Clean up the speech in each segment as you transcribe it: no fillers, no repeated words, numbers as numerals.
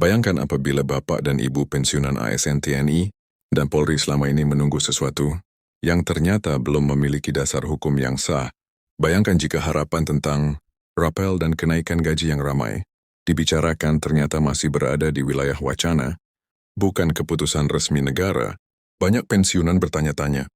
Bayangkan apabila Bapak dan Ibu pensiunan ASN TNI dan Polri selama ini menunggu sesuatu yang ternyata belum memiliki dasar hukum yang sah. Bayangkan jika harapan tentang rapel dan kenaikan gaji yang ramai dibicarakan ternyata masih berada di wilayah wacana, bukan keputusan resmi negara. Banyak pensiunan bertanya-tanya,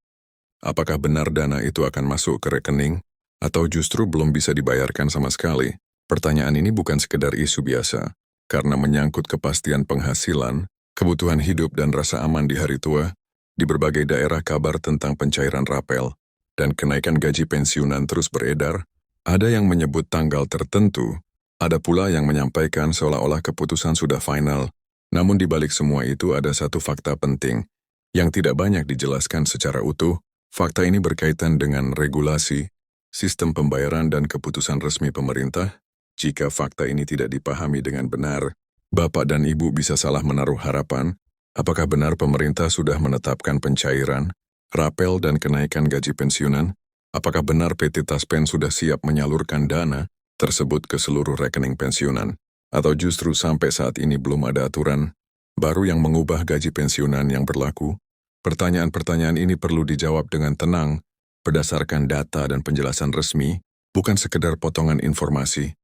apakah benar dana itu akan masuk ke rekening atau justru belum bisa dibayarkan sama sekali? Pertanyaan ini bukan sekedar isu biasa, karena menyangkut kepastian penghasilan, kebutuhan hidup dan rasa aman di hari tua. Di berbagai daerah kabar tentang pencairan rapel dan kenaikan gaji pensiunan terus beredar. Ada yang menyebut tanggal tertentu, ada pula yang menyampaikan seolah-olah keputusan sudah final. Namun di balik semua itu ada satu fakta penting yang tidak banyak dijelaskan secara utuh. Fakta ini berkaitan dengan regulasi, sistem pembayaran dan keputusan resmi pemerintah. Jika fakta ini tidak dipahami dengan benar, Bapak dan Ibu bisa salah menaruh harapan. Apakah benar pemerintah sudah menetapkan pencairan, rapel dan kenaikan gaji pensiunan? Apakah benar PT Taspen sudah siap menyalurkan dana tersebut ke seluruh rekening pensiunan? Atau justru sampai saat ini belum ada aturan baru yang mengubah gaji pensiunan yang berlaku? Pertanyaan-pertanyaan ini perlu dijawab dengan tenang, berdasarkan data dan penjelasan resmi, bukan sekedar potongan informasi.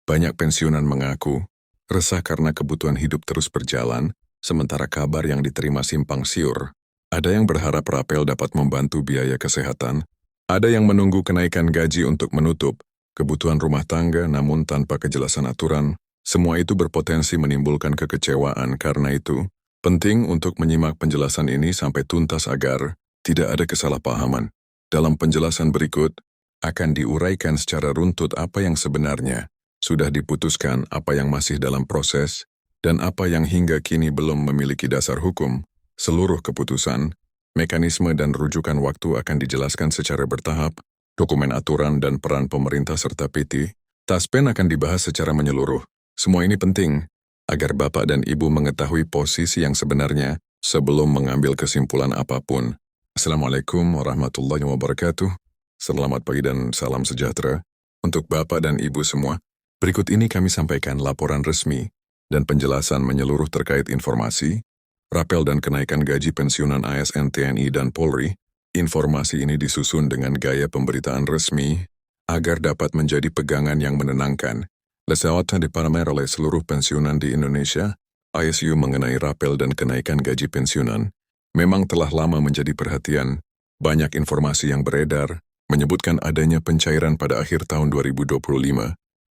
Banyak pensiunan mengaku resah karena kebutuhan hidup terus berjalan, sementara kabar yang diterima simpang siur. Ada yang berharap rapel dapat membantu biaya kesehatan, ada yang menunggu kenaikan gaji untuk menutup kebutuhan rumah tangga namun tanpa kejelasan aturan. Semua itu berpotensi menimbulkan kekecewaan. Karena itu, penting untuk menyimak penjelasan ini sampai tuntas agar tidak ada kesalahpahaman. Dalam penjelasan berikut, akan diuraikan secara runtut apa yang sebenarnya sudah diputuskan, apa yang masih dalam proses, dan apa yang hingga kini belum memiliki dasar hukum. Seluruh keputusan, mekanisme dan rujukan waktu akan dijelaskan secara bertahap. Dokumen aturan dan peran pemerintah serta PT Taspen akan dibahas secara menyeluruh. Semua ini penting agar Bapak dan Ibu mengetahui posisi yang sebenarnya sebelum mengambil kesimpulan apapun. Assalamualaikum warahmatullahi wabarakatuh. Selamat pagi dan salam sejahtera untuk Bapak dan Ibu semua. Berikut ini kami sampaikan laporan resmi dan penjelasan menyeluruh terkait informasi, rapel dan kenaikan gaji pensiunan ASN TNI dan Polri. Informasi ini disusun dengan gaya pemberitaan resmi, agar dapat menjadi pegangan yang menenangkan. Lesawatan dipamer oleh seluruh pensiunan di Indonesia, ISU mengenai rapel dan kenaikan gaji pensiunan memang telah lama menjadi perhatian. Banyak informasi yang beredar, menyebutkan adanya pencairan pada akhir tahun 2025.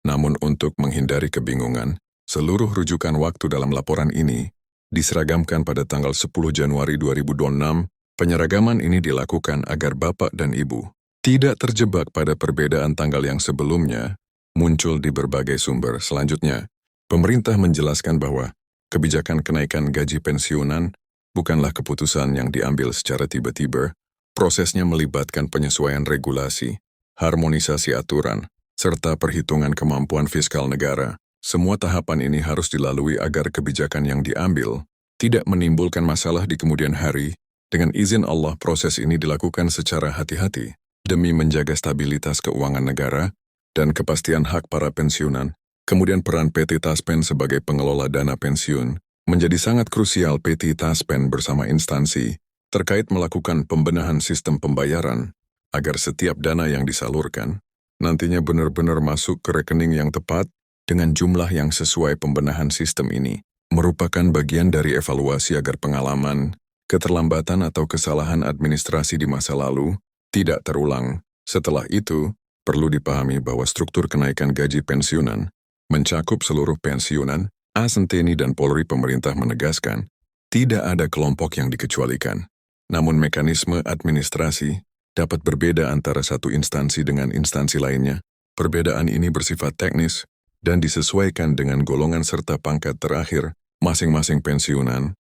Namun untuk menghindari kebingungan, seluruh rujukan waktu dalam laporan ini diseragamkan pada tanggal 10 Januari 2026. Penyeragaman ini dilakukan agar Bapak dan Ibu tidak terjebak pada perbedaan tanggal yang sebelumnya muncul di berbagai sumber. Selanjutnya, pemerintah menjelaskan bahwa kebijakan kenaikan gaji pensiunan bukanlah keputusan yang diambil secara tiba-tiba. Prosesnya melibatkan penyesuaian regulasi, harmonisasi aturan, serta perhitungan kemampuan fiskal negara. Semua tahapan ini harus dilalui agar kebijakan yang diambil tidak menimbulkan masalah di kemudian hari. Dengan izin Allah, proses ini dilakukan secara hati-hati demi menjaga stabilitas keuangan negara dan kepastian hak para pensiunan. Kemudian peran PT Taspen sebagai pengelola dana pensiun menjadi sangat krusial. PT Taspen bersama instansi terkait melakukan pembenahan sistem pembayaran agar setiap dana yang disalurkan nantinya benar-benar masuk ke rekening yang tepat dengan jumlah yang sesuai. Pembenahan sistem ini merupakan bagian dari evaluasi agar pengalaman, keterlambatan atau kesalahan administrasi di masa lalu tidak terulang. Setelah itu, perlu dipahami bahwa struktur kenaikan gaji pensiunan mencakup seluruh pensiunan, ASN TNI dan Polri. Pemerintah menegaskan, tidak ada kelompok yang dikecualikan. Namun mekanisme administrasi dapat berbeda antara satu instansi dengan instansi lainnya. Perbedaan ini bersifat teknis dan disesuaikan dengan golongan serta pangkat terakhir masing-masing pensiunan.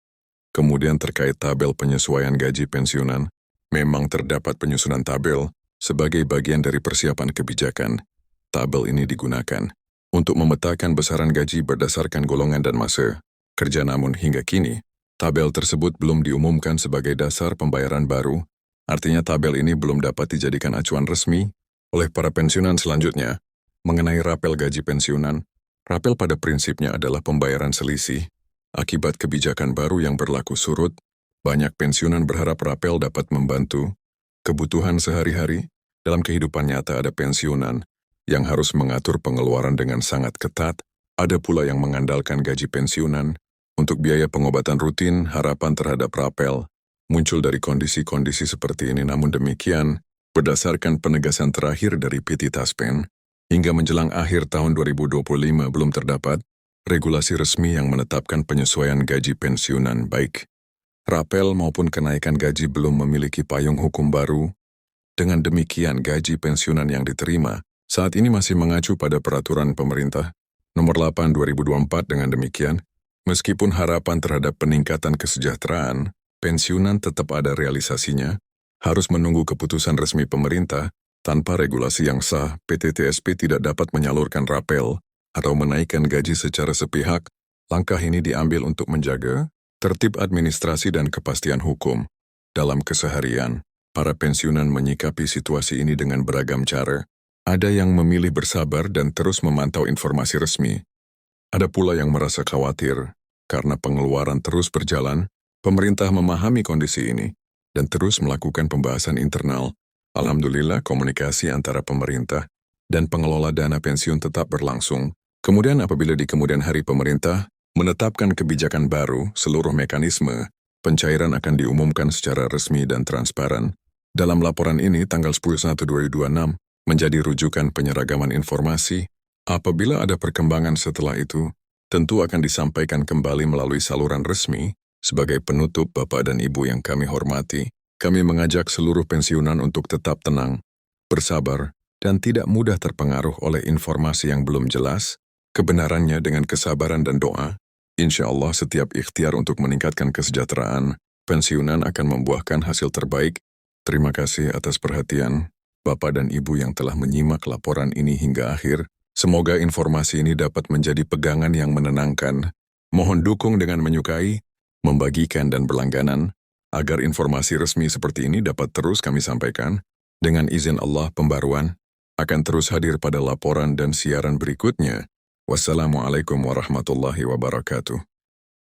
Kemudian terkait tabel penyesuaian gaji pensiunan, memang terdapat penyusunan tabel sebagai bagian dari persiapan kebijakan. Tabel ini digunakan untuk memetakan besaran gaji berdasarkan golongan dan masa kerja. Namun hingga kini, tabel tersebut belum diumumkan sebagai dasar pembayaran baru. Artinya tabel ini belum dapat dijadikan acuan resmi oleh para pensiunan. Selanjutnya, mengenai rapel gaji pensiunan, rapel pada prinsipnya adalah pembayaran selisih Akibat kebijakan baru yang berlaku surut, banyak pensiunan berharap rapel dapat membantu kebutuhan sehari-hari. Dalam kehidupan nyata ada pensiunan yang harus mengatur pengeluaran dengan sangat ketat, ada pula yang mengandalkan gaji pensiunan untuk biaya pengobatan rutin. Harapan terhadap rapel muncul dari kondisi-kondisi seperti ini. Namun demikian, berdasarkan penegasan terakhir dari PT Taspen, hingga menjelang akhir tahun 2025 belum terdapat regulasi resmi yang menetapkan penyesuaian gaji pensiunan, baik rapel maupun kenaikan gaji belum memiliki payung hukum baru. Dengan demikian, gaji pensiunan yang diterima saat ini masih mengacu pada peraturan pemerintah nomor 8 2024. Dengan demikian, meskipun harapan terhadap peningkatan kesejahteraan pensiunan tetap ada realisasinya, harus menunggu keputusan resmi pemerintah. Tanpa regulasi yang sah, PT TSP tidak dapat menyalurkan rapel atau menaikkan gaji secara sepihak. Langkah ini diambil untuk menjaga tertib administrasi dan kepastian hukum. Dalam keseharian, para pensiunan menyikapi situasi ini dengan beragam cara. Ada yang memilih bersabar dan terus memantau informasi resmi. Ada pula yang merasa khawatir karena pengeluaran terus berjalan. Pemerintah memahami kondisi ini dan terus melakukan pembahasan internal. Alhamdulillah, komunikasi antara pemerintah dan pengelola dana pensiun tetap berlangsung. Kemudian apabila di kemudian hari pemerintah menetapkan kebijakan baru, seluruh mekanisme pencairan akan diumumkan secara resmi dan transparan. Dalam laporan ini, tanggal 10/1/2026, menjadi rujukan penyeragaman informasi. Apabila ada perkembangan setelah itu, tentu akan disampaikan kembali melalui saluran resmi. Sebagai penutup, Bapak dan Ibu yang kami hormati, kami mengajak seluruh pensiunan untuk tetap tenang, bersabar, dan tidak mudah terpengaruh oleh informasi yang belum jelas. Kebenarannya dengan kesabaran dan doa, insya Allah setiap ikhtiar untuk meningkatkan kesejahteraan pensiunan akan membuahkan hasil terbaik. Terima kasih atas perhatian Bapak dan Ibu yang telah menyimak laporan ini hingga akhir. Semoga informasi ini dapat menjadi pegangan yang menenangkan. Mohon dukung dengan menyukai, membagikan dan berlangganan, agar informasi resmi seperti ini dapat terus kami sampaikan. Dengan izin Allah, pembaruan akan terus hadir pada laporan dan siaran berikutnya. Wassalamualaikum warahmatullahi wabarakatuh.